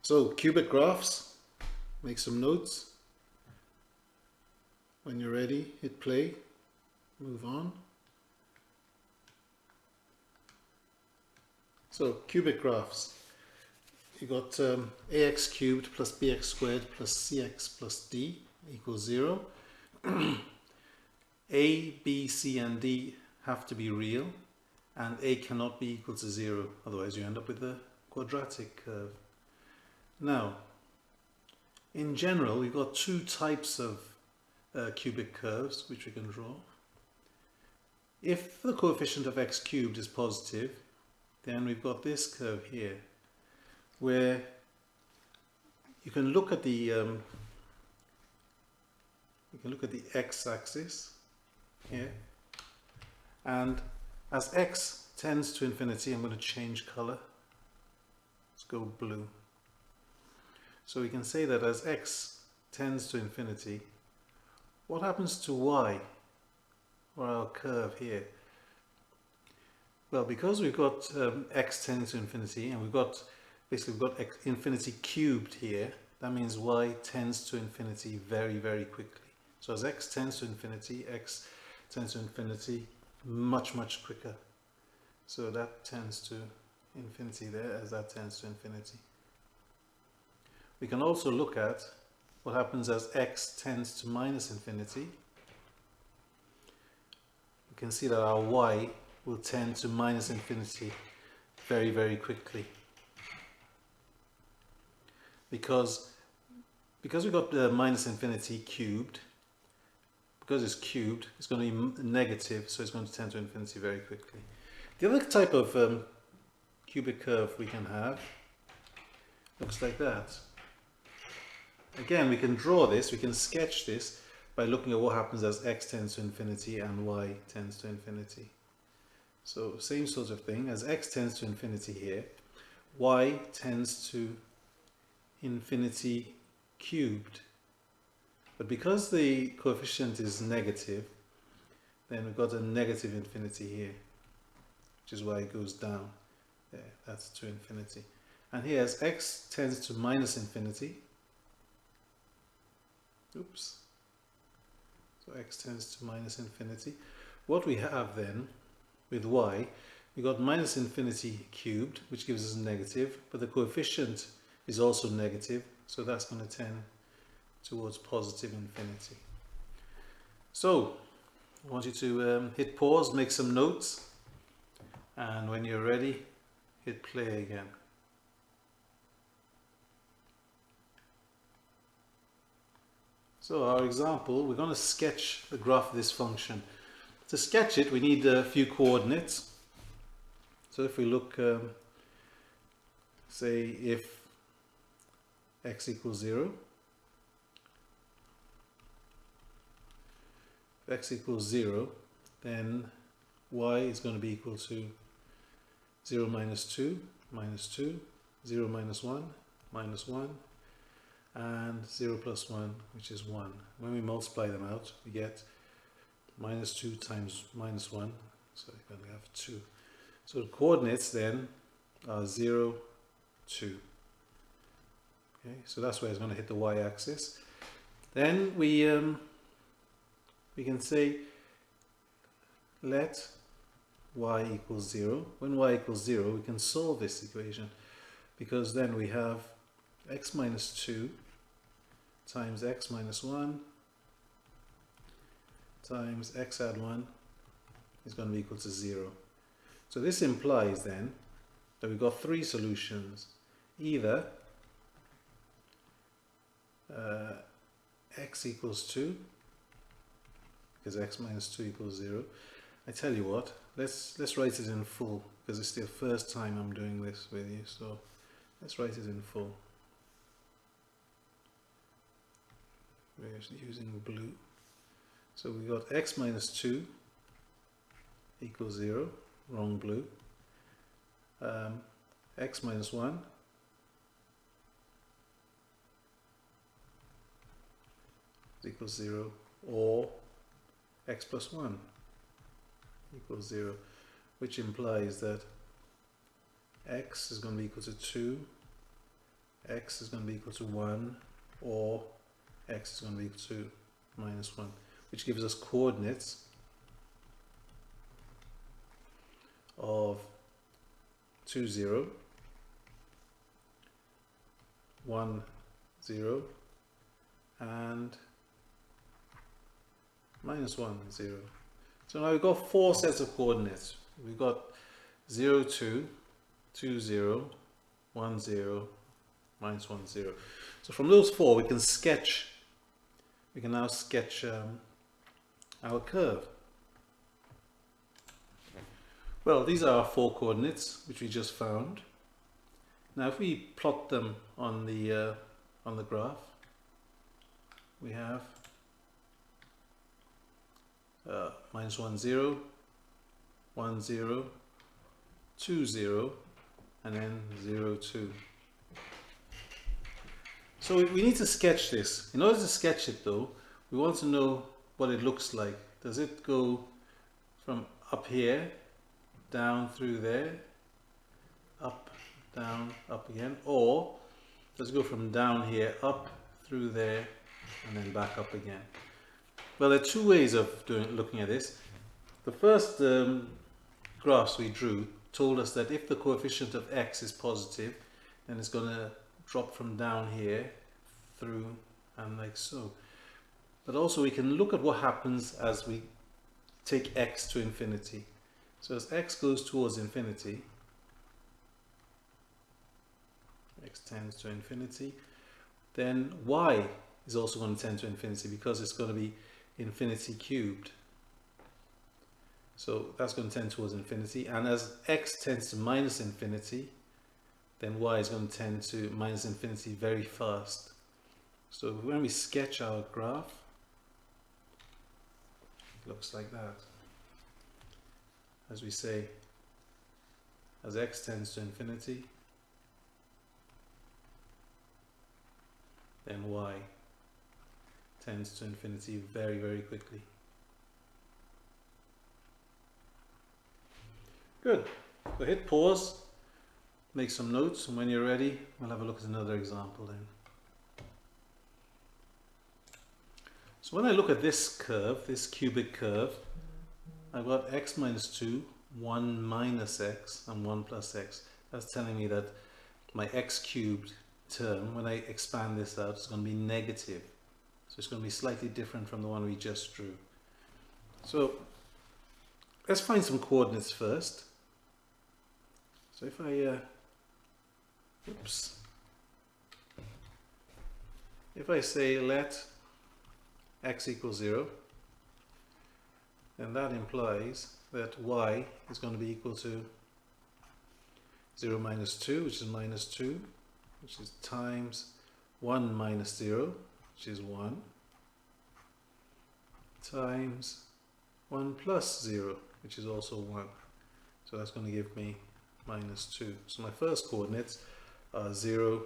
So cubic graphs, make some notes. When you're ready, hit play, move on. So cubic graphs, you got ax cubed plus bx squared plus cx plus d equals 0. A, b, c and d have to be real, and a cannot be equal to 0, otherwise you end up with a quadratic curve. Now, in general, we've got two types of cubic curves which we can draw. If the coefficient of x cubed is positive, then we've got this curve here, where you can look at the x-axis here, and as x tends to infinity, I'm going to change color. Let's go blue. So we can say that as x tends to infinity, what happens to y, or our curve here? Well, because we've got x tending to infinity, and we've got x infinity cubed here, that means y tends to infinity very, very quickly. So as x tends to infinity, much, much quicker. So that tends to infinity there, as that tends to infinity. We can also look at what happens as x tends to minus infinity. You can see that our y will tend to minus infinity very, very quickly. Because we've got minus infinity cubed, because it's cubed, it's going to be negative, so it's going to tend to infinity very quickly. The other type of cubic curve we can have looks like that. Again, we can draw this, we can sketch this by looking at what happens as x tends to infinity and y tends to infinity. So same sort of thing, as x tends to infinity here, y tends to infinity cubed. But because the coefficient is negative, then we've got a negative infinity here, which is why it goes down. There, that's to infinity. And here, as x tends to minus infinity, oops, so x tends to minus infinity, what we have then with y, we got minus infinity cubed, which gives us a negative, but the coefficient is also negative, so that's going to tend towards positive infinity. So I want you to hit pause, make some notes, and when you're ready, hit play again. So our example, we're going to sketch the graph of this function. To sketch it, we need a few coordinates. So if we look, say if x equals 0, if x equals 0, then y is going to be equal to 0 minus 2, minus 2, 0 minus 1, minus 1, and 0 plus 1, which is 1. When we multiply them out, we get minus 2 times minus 1, so you're going to have 2. So the coordinates then are 0, 2. Okay, so that's where it's going to hit the y-axis. Then we can say let y equals 0. When y equals 0, we can solve this equation, because then we have x minus 2 times x minus 1 times x add 1 is going to be equal to 0. So this implies then that we've got three solutions. Either x equals 2, because x minus 2 equals 0. I tell you what, let's write it in full, because it's the first time I'm doing this with you, so let's write it in full. We're using blue. So we got x minus 2 equals 0, wrong blue. X minus 1 equals 0, or x plus 1 equals 0, which implies that x is going to be equal to 2 x is going to be equal to 1 or x is going to be equal to minus 1, which gives us coordinates of 2, 0, 1, 0 and minus 1, 0. So now we've got 4 sets of coordinates. We've got 0, 2, 2, 0, 1, 0, minus 1, 0. So from those 4 we can now sketch our curve. Well, these are our 4 coordinates which we just found. Now if we plot them on the graph, we have minus 1, 0, 1, 0, 2, 0, and then 0, 2. So we need to sketch this. In order to sketch it though, we want to know what it looks like. Does it go from up here, down through there, up, down, up again, or does it go from down here, up, through there, and then back up again? Well, there are 2 ways of looking at this. The first graphs we drew told us that if the coefficient of x is positive, then it's going to drop from down here through and like so. But also we can look at what happens as we take x to infinity. So as x goes towards infinity, x tends to infinity, then y is also going to tend to infinity because it's going to be infinity cubed. So that's going to tend towards infinity, and as x tends to minus infinity, then y is going to tend to minus infinity very fast. So when we sketch our graph, it looks like that. As we say, as x tends to infinity, then y tends to infinity very, very quickly. Good. So hit pause, make some notes, and when you're ready, we'll have a look at another example then. So when I look at this curve, this cubic curve, I've got x minus 2, 1 minus x, and 1 plus x. That's telling me that my x cubed term, when I expand this out, is going to be negative. So it's going to be slightly different from the one we just drew. So let's find some coordinates first. So if I say let x equals 0, then that implies that y is going to be equal to 0 minus 2, which is minus 2, which is times 1 minus 0, which is 1, times 1 plus 0, which is also 1. So that's going to give me minus 2. So my first coordinates are 0,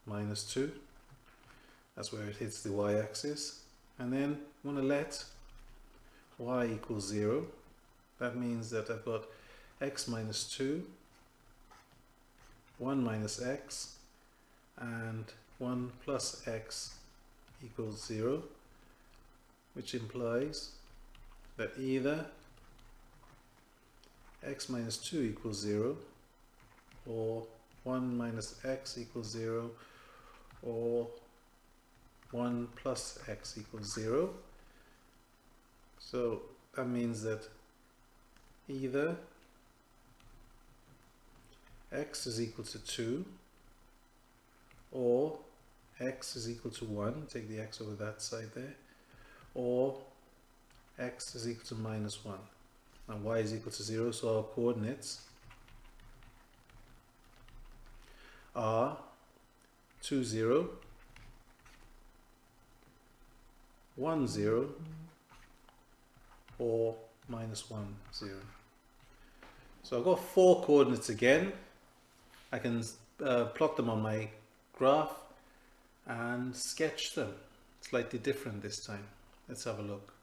minus 2. That's where it hits the y-axis. And then I want to let y equals 0. That means that I've got x minus 2, 1 minus x, and 1 plus x equals 0, which implies that either x minus 2 equals 0, or 1 minus x equals 0, or 1 plus x equals 0. So that means that either x is equal to 2 or x is equal to 1, take the x over that side there, or x is equal to minus 1. Now y is equal to 0, so our coordinates are 2, 0, 1, 0, or minus 1, 0. So I've got 4 coordinates again. I can plot them on my graph and sketch them. Slightly different this time. Let's have a look.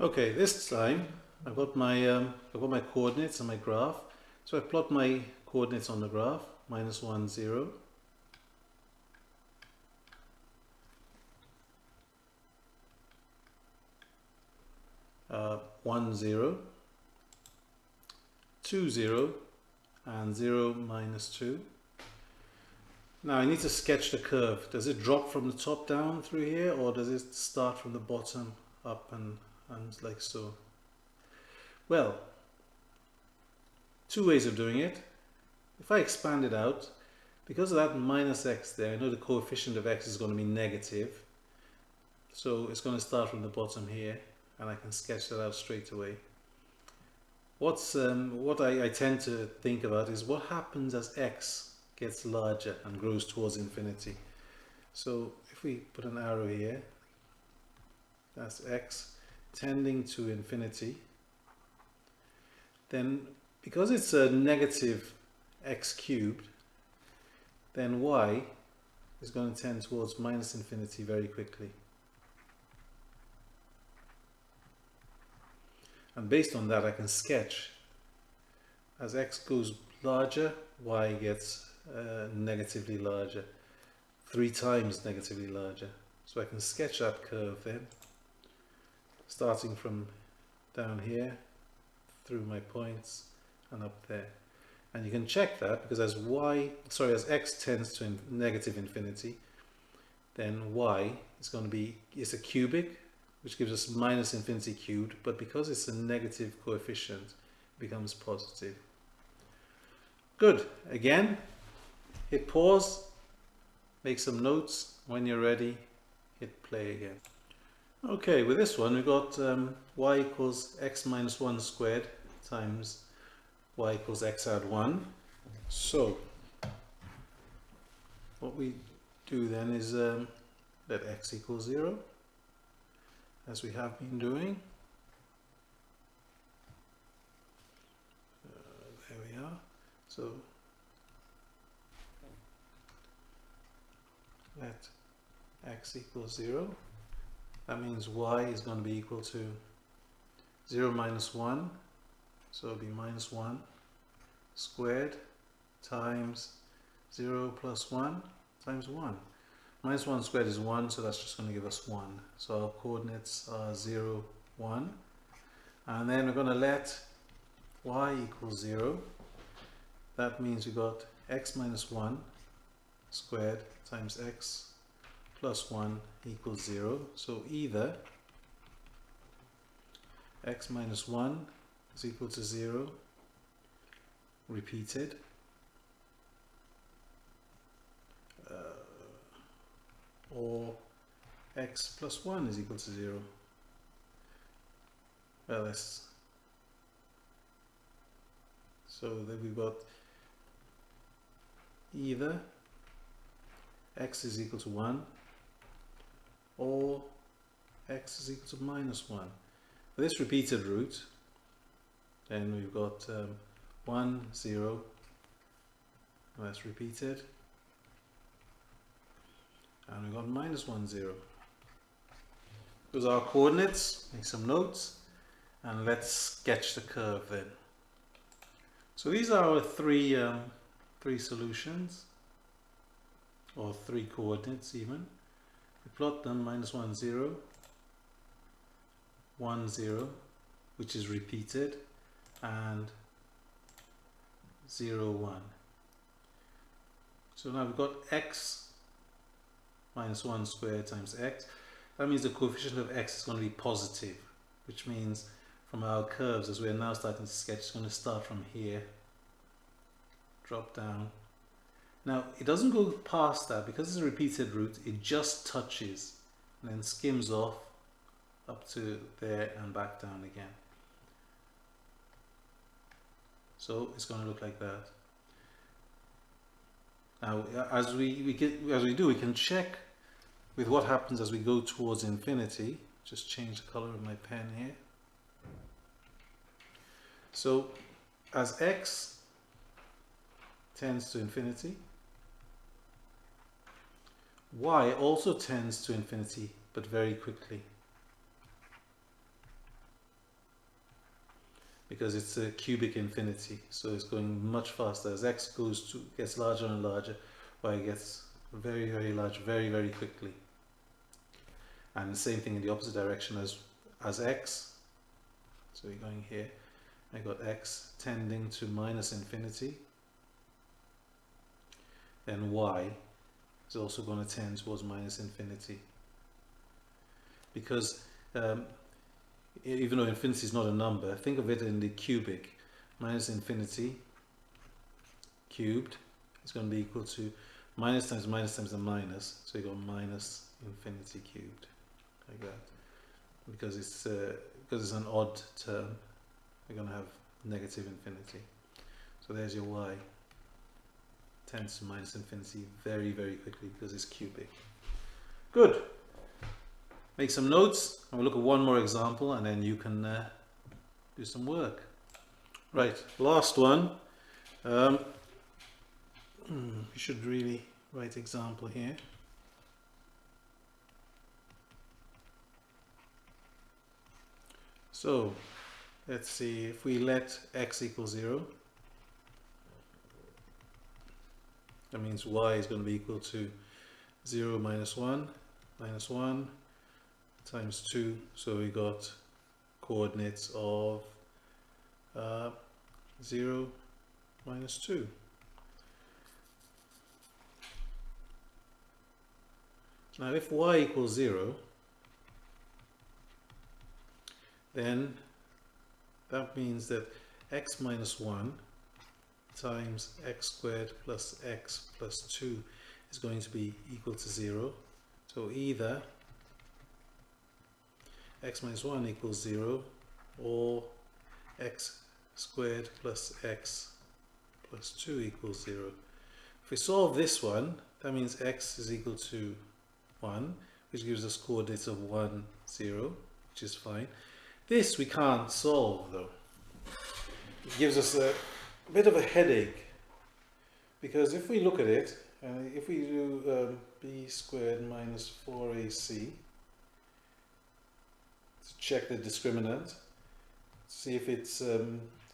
Okay, this time I've got my coordinates on my graph. So I plot my coordinates on the graph. minus 1, 0. 1, 0, 2, 0, and 0, minus 2. Now I need to sketch the curve. Does it drop from the top down through here, or does it start from the bottom up and like so? Well, two ways of doing it. If I expand it out, because of that minus x there, I know the coefficient of x is going to be negative. So it's going to start from the bottom here, and I can sketch that out straight away. What I tend to think about is what happens as x gets larger and grows towards infinity. So if we put an arrow here, that's x tending to infinity, then because it's a negative x cubed, then y is going to tend towards minus infinity very quickly. And based on that, I can sketch as x goes larger, y gets negatively larger, 3 times negatively larger. So I can sketch that curve then, starting from down here through my points and up there. And you can check that because as x tends to negative infinity, then y is going to be, it's a cubic, which gives us minus infinity cubed, but because it's a negative coefficient, it becomes positive. Good. Again, hit pause, make some notes. When you're ready, hit play again. Okay, with this one, we've got y equals x minus 1 squared times y equals x add 1. So, what we do then is let x equal 0, as we have been doing. There we are. So, let x equal 0. That means y is going to be equal to 0 minus 1. So it'll be minus 1 squared times 0 plus 1 times 1. Minus 1 squared is 1, so that's just going to give us 1. So our coordinates are 0, 1. And then we're going to let y equal 0. That means we got x minus 1 squared times x plus 1 equals 0. So either x minus 1 is equal to 0 repeated, or x plus 1 is equal to 0. Well, so then we've got either x is equal to 1 or x is equal to minus 1. For this repeated root, then we've got 1, 0, and that's repeated, and we've got minus 1, 0. Those are our coordinates. Make some notes, and let's sketch the curve then. So these are our three solutions, or 3 coordinates even. We plot them: minus 1, 0, 1, 0, which is repeated, and 0, 1. So now we've got x minus 1 squared times x. That means the coefficient of x is going to be positive, which means from our curves, as we're now starting to sketch, it's going to start from here, drop down. Now it doesn't go past that because it's a repeated root. It just touches and then skims off up to there and back down again. So it's going to look like that. Now, as we do, we can check with what happens as we go towards infinity. Just change the color of my pen here. So, as x tends to infinity, y also tends to infinity, but very quickly. because it's a cubic infinity, so it's going much faster. As x gets larger and larger, y gets very, very large very, very quickly. And the same thing in the opposite direction as x. So we're going here. I got x tending to minus infinity. Then y is also going to tend towards minus infinity. Because even though infinity is not a number, think of it in the cubic. Minus infinity cubed is going to be equal to minus times a minus. So you got minus infinity cubed, like that. Because it's an odd term, we're going to have negative infinity. So there's your y. Tends to minus infinity very, very quickly because it's cubic. Good. Make some notes, and we'll look at one more example, and then you can do some work. Right, last one. You should really write example here. So, let's see, if we let x equal 0, that means y is going to be equal to 0 minus 1 times 2, so we got coordinates of 0 minus 2. Now if y equals 0, then that means that x minus 1 times x squared plus x plus 2 is going to be equal to 0. So either x minus 1 equals 0 or x squared plus x plus 2 equals 0. If we solve this one, that means x is equal to 1, which gives us coordinates of 1, 0, which is fine. This we can't solve though. It gives us a bit of a headache, because if we look at it, if we do b squared minus 4ac, to check the discriminant, see if it's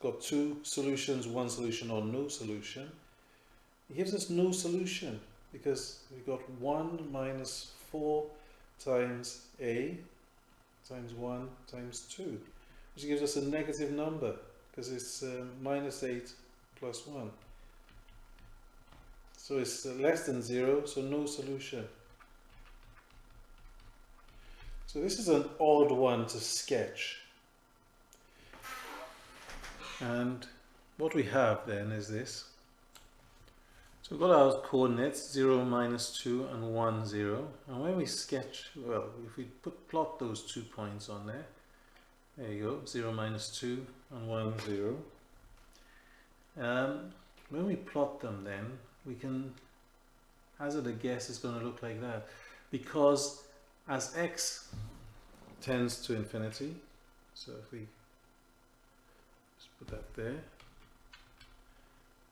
got two solutions, one solution or no solution, it gives us no solution because we got 1 minus 4 times a times 1 times 2, which gives us a negative number because it's minus 8 plus 1. So it's less than 0, so no solution. So this is an odd one to sketch. And what we have then is this. So we've got our coordinates 0, minus 2 and 1, 0. And when we sketch, well, if we plot those 2 points on there, there you go, 0, minus 2 and 1, 0. When we plot them then, we can hazard a guess it's going to look like that. Because as x tends to infinity, so if we just put that there,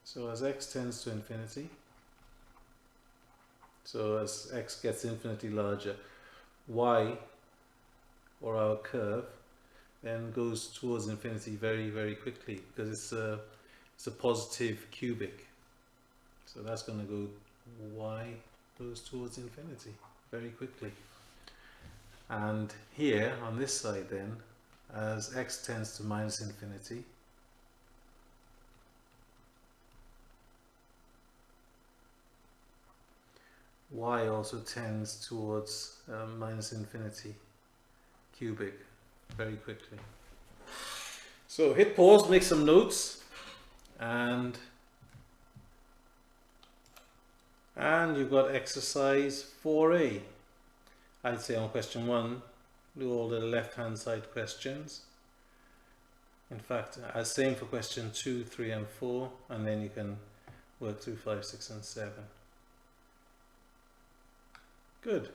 so as x tends to infinity, so as x gets infinitely larger, y, or our curve, then goes towards infinity very, very quickly because it's a positive cubic. So that's going to go, y goes towards infinity very quickly. And here on this side then, as x tends to minus infinity, y also tends towards minus infinity cubic very quickly. So hit pause, make some notes, and you've got exercise 4a. I'd say on question 1, do all the left hand side questions. In fact, same for question 2, 3 and 4, and then you can work through 5, 6 and 7. Good.